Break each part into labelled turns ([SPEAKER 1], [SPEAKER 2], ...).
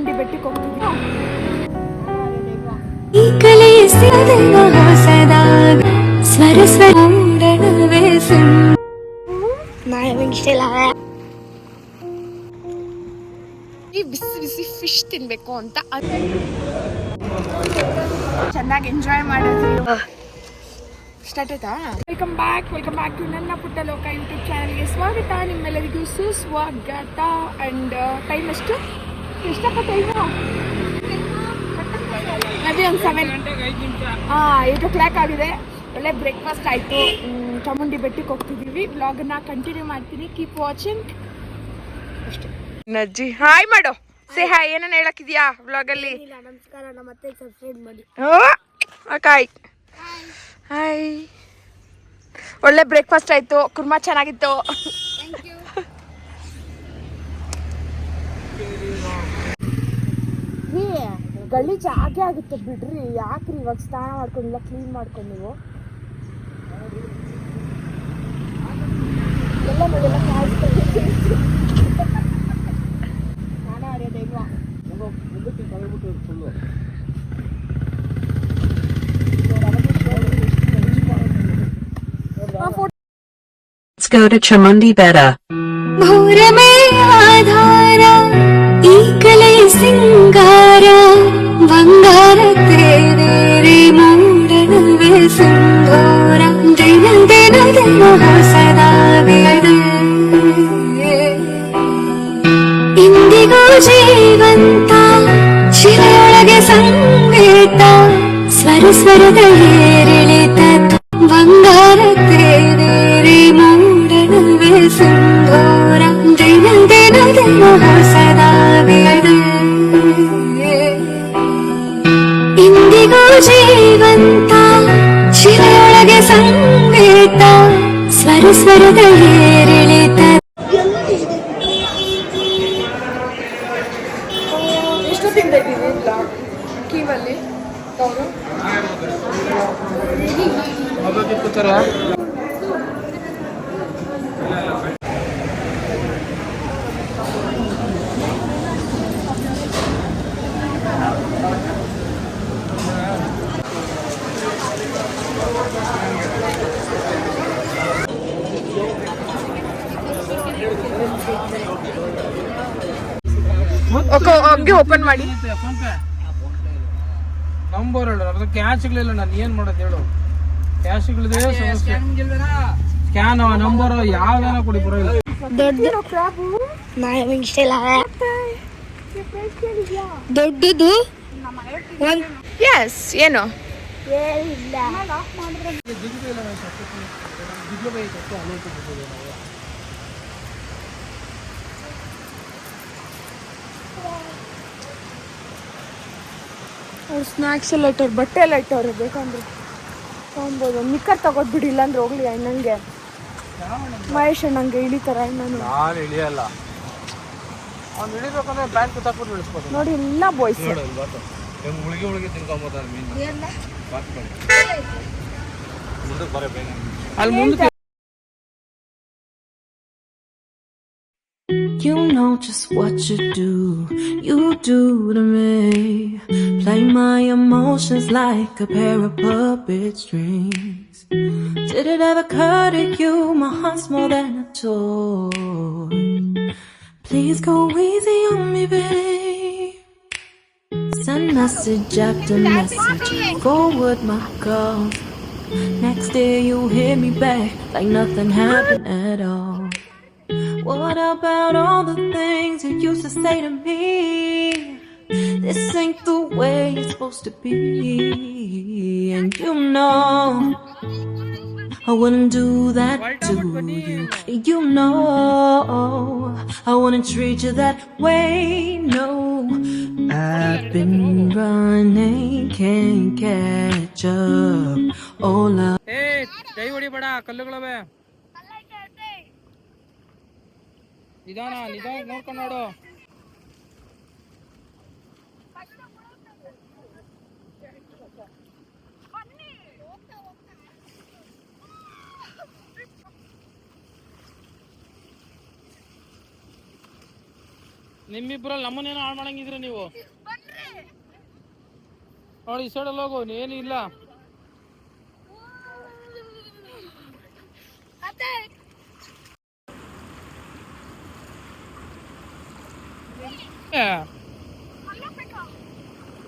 [SPEAKER 1] ಚಾಮುಂಡಿ ಬೆಟ್ಟಕ್ಕೆ ಹೋಗ್ತಿದ್ವಿ. ಬಿಸಿ ಬಿಸಿ ಫಿಶ್ ತಿನ್ಬೇಕು ಅಂತ ಚೆನ್ನಾಗಿ ಎಂಜಾಯ್ ಮಾಡಿದ್ವಿ. ಸ್ಟಾರ್ಟ್ ಆಯ್ತಾ? ವೆಲ್ಕಮ್ ಬ್ಯಾಕ್ ಟು ನನ್ನ ಪುಟ್ಟ ಲೋಕ ಯೂಟ್ಯೂಬ್ ಚಾನಲ್ಗೆ ಸ್ವಾಗತ. ನಿಮ್ಮೆಲ್ಲರಿಗೂ ಸುಸ್ವಾಗತ. ಅಂಡ್ ಟೈಮ್ ಎಷ್ಟು ಟೈಮು? ಅದೇ ಒಂದು 8 o'clock ಆಗಿದೆ. ಒಳ್ಳೆ ಬ್ರೇಕ್ಫಾಸ್ಟ್ ಆಯಿತು. ಚಾಮುಂಡಿ ಬೆಟ್ಟಕ್ಕೆ ಹೋಗ್ತಿದ್ದೀವಿ. ವ್ಲಾಗನ್ನ ಕಂಟಿನ್ಯೂ ಮಾಡ್ತೀನಿ. Keep watching. ಅಷ್ಟೇ. ನಜ್ಜಿ ಹಾಯ್ ಮಾಡು. Say hi. ಏನನ್ನ ಹೇಳಕ್ಕಿದ್ಯಾ ವ್ಲಾಗಲ್ಲಿ? ನಮಸ್ಕಾರ. ಮತ್ತೆ ಸಬ್ಸ್ಕ್ರೈಬ್ ಮಾಡಿ. Hi hi. ಒಳ್ಳೆ ಬ್ರೇಕ್ಫಾಸ್ಟ್ ಆಯಿತು. ಕುರ್ಮಾ ಚೆನ್ನಾಗಿತ್ತು. ಗಲ್ಲಿ ಜಾಗೆ ಆಗುತ್ತೆ ಬಿಡ್ರಿ. ಯಾಕ್ರಿ ಇವಾಗ ಸ್ನಾನ ಮಾಡ್ಕೊಂಡಿಲ್ಲ, ಕ್ಲೀನ್ ಮಾಡ್ಕೊಂಡು ನೀವು ಎಲ್ಲ ನೋಡೆಲ್ಲ ಸ್ನಾನ ಆಡ್ಯೋದು ಇಲ್ವಾ?
[SPEAKER 2] Let's go to Chamundi Betta.
[SPEAKER 3] ಭೂರಮೇ ಆಧಾರ ಈ ಕಲೆ ಸಿಂಗಾರ ಬಂಗಾರ ತೇರೆ ಮೂಡನವೇ ಸಿಂಧೂರ ದಿನ ದಿನ ದಿನ ಹೊಸದಾಗಿದೆ ಇಂದಿಗೂ ಜೀವಂತ ಶಿಲೆಯೊಳಗೆ ಸಂಗೀತ ಸ್ವರ ಸ್ವರದ ಏರಿಳಿತ ಬಂಗಾರ ತೇರೆ ಮೂಡನವೇ ಸಿಂಧೂರ ದಿನ ದಿನ ದಿನ ಹೊಸದಾಗಿದೆ ಇಂದಿಗೂ ಜೀವಂತ ಶಿಲೆಯೊಳಗೆ ಸಂಗೀತ ಸ್ವರ ಸ್ವರದ ಏರಿಳಿತ.
[SPEAKER 1] ಎಷ್ಟೊತ್ತಿಂದ ಇದ್ದೀವಿ ಕೀವಲ್ಲಿ ಅವರು ಹಂಗೆ ಓಪನ್ ಮಾಡಿ.
[SPEAKER 4] ನಂಬರ್ ಹೇಳು. ಅದು ಕ್ಯಾಶ್ ಸಿಗ್ಲಿಲ್ಲ. ನಾನು ಏನ್ ಮಾಡೋದು ಹೇಳು? ಕ್ಯಾಶ್ ಸಿಗ್ಲಿದೆ ಸ್ಕ್ಯಾನ್ ನಂಬರ್ ಯಾವ್ದಾನ ಕೊಡಿ ಬರೋಲ್ಲ.
[SPEAKER 3] ದೊಡ್ಡದು
[SPEAKER 1] ಎಸ್ ಏನು ಅವ್ರು ಸ್ನ್ಯಾಕ್ಸ್ ಎಲ್ಲ ಇಟ್ಟವ್ರು, ಬಟ್ಟೆ ಎಲ್ಲ ಇಟ್ಟವ್ರೆ. ಬೇಕಂದ್ರೆ ತೊಗೊಬೋದು. ನಿಕ್ಕರ್ ತಗೋದ್ಬಿಡಿ, ಇಲ್ಲಾಂದ್ರೆ ಹೋಗ್ಲಿ. ಅಣ್ಣಂಗೆ ಮಹೇಶ್ ಅಣ್ಣಂಗೆ ಇಳಿತಾರ. ಅಣ್ಣನು
[SPEAKER 4] ನಾನು ಇಳಿಯಲ್ಲ. ಅವ್ನು ಇಳಿಬೇಕಂದ್ರೆ ಬ್ಯಾಂಕ್ ತಗೊಂಡು ಇಳಿಸ್ಬೋದು.
[SPEAKER 1] ನೋಡಿ ಎಲ್ಲ ಬಾಯ್ಸ್
[SPEAKER 4] ಉಳಿಗೆ ತಿನ್ಕೊಂಬೋದಾರ ಮೀನು ಅಲ್ಲಿ ಮುಂದೆ.
[SPEAKER 2] You know just what you do to me. Play my emotions like a pair of puppet strings. Did it ever occur to you my heart's more than a toy? Please go easy on me, babe. Send message after message, forward my calls. Next day you hit me back like nothing happened at all. What about all the things you used to say to me? This ain't the way it's supposed to be. And you know I wouldn't do that to you. You know I wouldn't treat you that way. No, I've been running, can't catch up. Oh love.
[SPEAKER 4] Hey, ಕೈ ಹೊಡಿಬೇಡ, ಕಲ್ಲುಗಳವೆ. ನಿಧಾನ ನೋಡ್ಕೊಂಡು ನೋಡು. ನಿಮ್ಮಿಬ್ರಲ್ಲಿ ನಮ್ಮನ್ನೇನೋ ಹಾಳು ಮಾಡಂಗಿದ್ರಿ ನೀವು. ನೋಡಿ ಈ ಸೈಡಲ್ಲಿ ಹೋಗು, ಏನು ಇಲ್ಲ.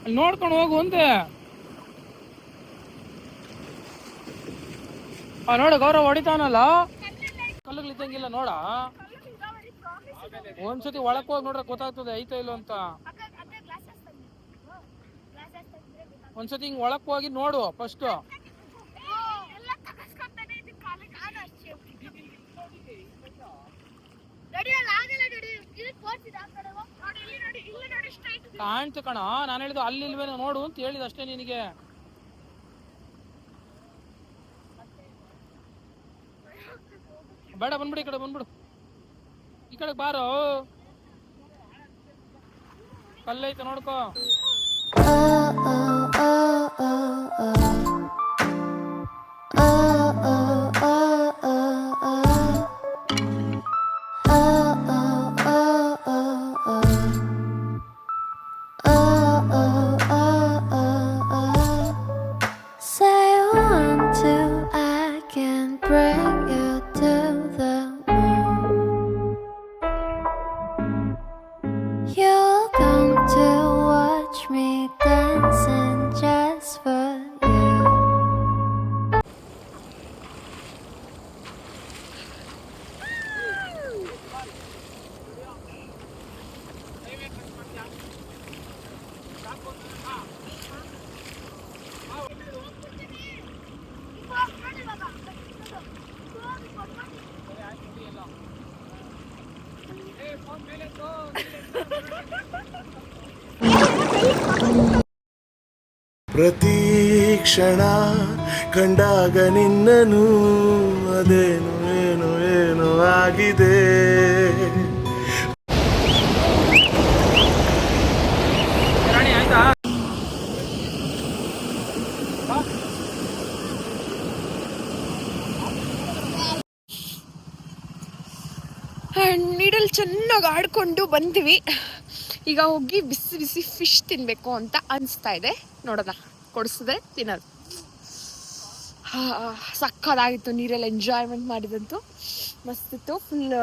[SPEAKER 4] ಅಲ್ಲಿ ನೋಡ್ಕೊಂಡು ಹೋಗು ಅಂತೆ. ನೋಡ ಗೌರವ್ ಹೊಡಿತಾವನಲ್ಲ, ಕಲ್ಲುಗಳಿದ್ದಂಗಿಲ್ಲ ನೋಡ. ಒಂದ್ಸತಿ ಒಳಕ್ ಹೋಗಿ ನೋಡ್ರೆ ಗೊತ್ತಾಗ್ತದೆ ಐತೋ ಇಲ್ಲೋ ಅಂತ. ಒಂದ್ಸತಿ ಹಿಂಗ್ ಒಳಕ್ ಹೋಗಿ ನೋಡು ಫಸ್ಟ್. ಕಾಣ್ತು ಕಣ, ನಾನು ಹೇಳಿದ್ದು ಅಲ್ಲಿ ಇಲ್ವೇನೋ ನೋಡು ಅಂತ ಹೇಳಿದ ಅಷ್ಟೇ ನಿನಗೆ. ಬೇಡ ಬಂದ್ಬಿಡು, ಈ ಕಡೆ ಬಂದ್ಬಿಡು, ಈ ಕಡೆ ಬಾರೋ. ಕಲ್ಲೈತೆ ನೋಡ್ಕೋ.
[SPEAKER 3] Say one, two, I can bring you to the moon. You'll come to watch me dancing just for you.
[SPEAKER 5] ಪ್ರತಿ ಕ್ಷಣ ಕಂಡಾಗ ನಿನ್ನನು ಅದೇನು ಏನು ಏನು ಆಗಿದೆ.
[SPEAKER 4] ರಾಣಿ ಆಯ್ತಾ?
[SPEAKER 1] ನೀರಲ್ಲಿ ಚೆನ್ನಾಗಿ ಆಡ್ಕೊಂಡು ಬಂದ್ವಿ. ಈಗ ಹೋಗಿ ಬಿಸಿ ಬಿಸಿ ಫಿಶ್ ತಿನ್ಬೇಕು ಅಂತ ಅನಿಸ್ತಾ ಇದೆ. ನೋಡೋಣ, ಕೊಡಿಸಿದ್ರೆ ತಿನ್ನೋದು. ಸಕ್ಕದಾಗಿತ್ತು, ನೀರಲ್ಲಿ ಎಂಜಾಯ್ಮೆಂಟ್ ಮಾಡಿದಂತು ಮಸ್ತಿತ್ತು. ಫುಲ್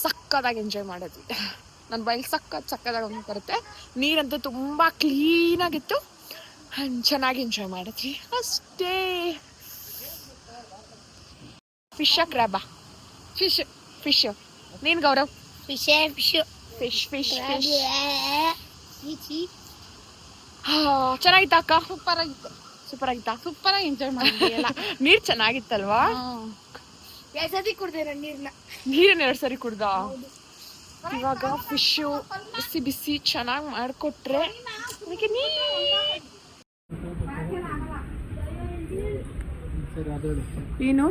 [SPEAKER 1] ಸಕ್ಕದಾಗಿ ಎಂಜಾಯ್ ಮಾಡಿದ್ವಿ. ನನ್ನ ಬೈಲ್ ಸಕ್ಕದಾಗಿ ಬರುತ್ತೆ. ನೀರಂತೂ ತುಂಬ ಕ್ಲೀನಾಗಿತ್ತು, ಚೆನ್ನಾಗಿ ಎಂಜಾಯ್ ಮಾಡಿದ್ವಿ ಅಷ್ಟೇ. ಫಿಶ್ ಕ್ರ್ಯಾಬಾ? ಫಿಶ್. ನೀನು ಗೌರವ್? ಫಿಶ್. ಚೆನ್ನಾಗಿತ್ತ ಅಕ್ಕ? ಸೂಪರ್ ಆಗಿತ್ತಾ? ಸೂಪರಾಗಿ ಎಂಜಾಯ್ ಮಾಡಿದ್ವಿ ಎಲ್ಲ. ನೀರು ಚೆನ್ನಾಗಿತ್ತಲ್ವಾ? 2 ಸತಿ ಕುಡ್ದೆ ನೀರನ್ನ 2 ಸರಿ ಕುಡ್ದ. ಇವಾಗ ಫಿಶು ಬಿಸಿ ಬಿಸಿ ಚೆನ್ನಾಗಿ ಮಾಡಿಕೊಟ್ರೆ ಅದಕ್ಕೆ ಏನು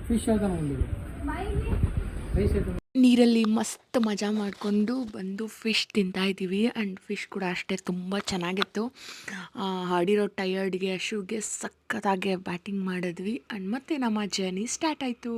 [SPEAKER 4] ಫಿಶ್
[SPEAKER 1] ನೀರಲ್ಲಿ ಮಸ್ತ್ ಮಜಾ ಮಾಡಿಕೊಂಡು ಬಂದು ಫಿಶ್ ತಿಂತಾ ಇದ್ದೀವಿ. ಆ್ಯಂಡ್ ಫಿಶ್ ಕೂಡ ಅಷ್ಟೇ ತುಂಬ ಚೆನ್ನಾಗಿತ್ತು. ಆಡಿರೋ ಟಯರ್ಡ್ಗೆ ಶೂಗೆ ಸಖತ್ತಾಗಿ ಬ್ಯಾಟಿಂಗ್ ಮಾಡಿದ್ವಿ. ಆ್ಯಂಡ್ ಮತ್ತೆ ನಮ್ಮ ಜರ್ನಿ ಸ್ಟಾರ್ಟ್ ಆಯಿತು.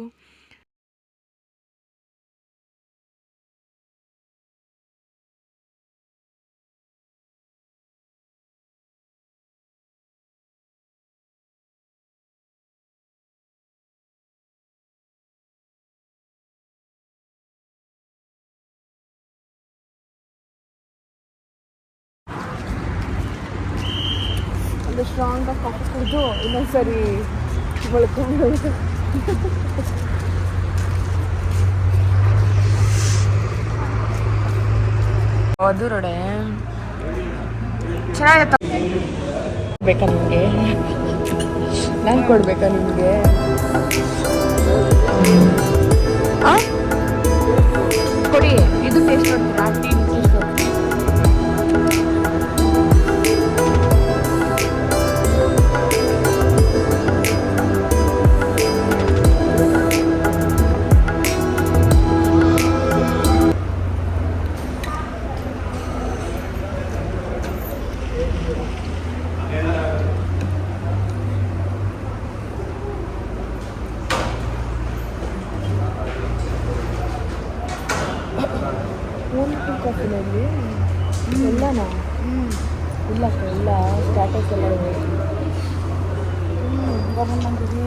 [SPEAKER 1] ಒಂದು ಸ್ಟ್ರಾಂಗಾಗಿ ಕಾಫಿ ಕುಡಿದು ಇನ್ನೊಂದ್ಸರಿ ಬಳ್ಕೊಂಡು ಅದು ರೋಡೆ ಚೆನ್ನಾಗಿತ್ತ. ಬೇಕಾ ನಿಮಗೆ? ನಾನು ಕೊಡ್ಬೇಕಾ ನಿಮಗೆ? ಕೊಡಿ. ಇದು ಟೇಸ್ಟ್ ನೋಡ್ತೀರಾ? ಟೀ ಟೇಸ್ಟ್ ನೋಡ್ತೀರಾ? ಪ್ರೊಫೈಲಲ್ಲಿ ಎಲ್ಲನಾ ಇಲ್ಲ ಇಲ್ಲ ಸ್ಟ್ಯಾಟಸ್ ಎಲ್ಲ ಗಮನ ಮಾಡಿದ್ವಿ.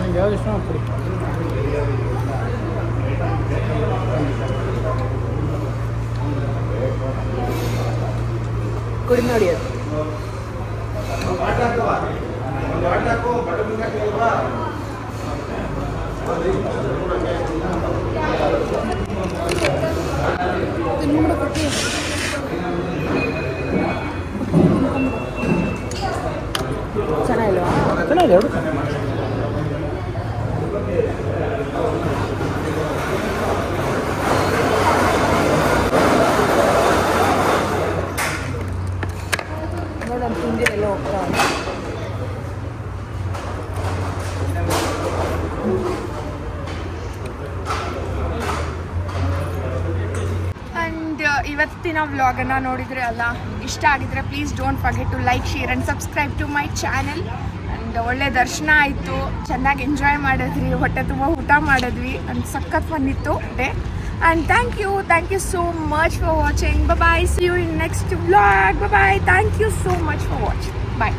[SPEAKER 4] ನಂಗೆ ಯಾವ್ದು ಇಷ್ಟ ಕೊಡಿ.
[SPEAKER 1] ಕುಡಿ ನೋಡಿ ಅದು. ಚೆನ್ನಾಗಿಲ್ವಾ?
[SPEAKER 4] ಚೆನ್ನಾಗಿದೆ ಎರಡು.
[SPEAKER 1] ನೋಡೋಣ ತಿಂದಿರೆಲ್ಲ ಹೋಗ್ತಾ. ಆ್ಯಂಡ್ ಇವತ್ತಿನ ವ್ಲಾಗನ್ನು ನೋಡಿದರೆ ಅಲ್ಲ, ಇಷ್ಟ ಆಗಿದ್ರೆ please don't forget to like, share and subscribe to my channel. And ಒಳ್ಳೆ ದರ್ಶನ ಆಯಿತು, ಚೆನ್ನಾಗಿ ಎಂಜಾಯ್ ಮಾಡಿದ್ವಿ, ಹೊಟ್ಟೆ ತುಂಬ ಊಟ ಮಾಡಿದ್ವಿ, ಆ್ಯಂಡ್ ಸಖತ್ ಬಂದಿತ್ತು day. And thank you so much for watching. Bye, see you in next vlog. Bye, thank you so much for watching. Bye.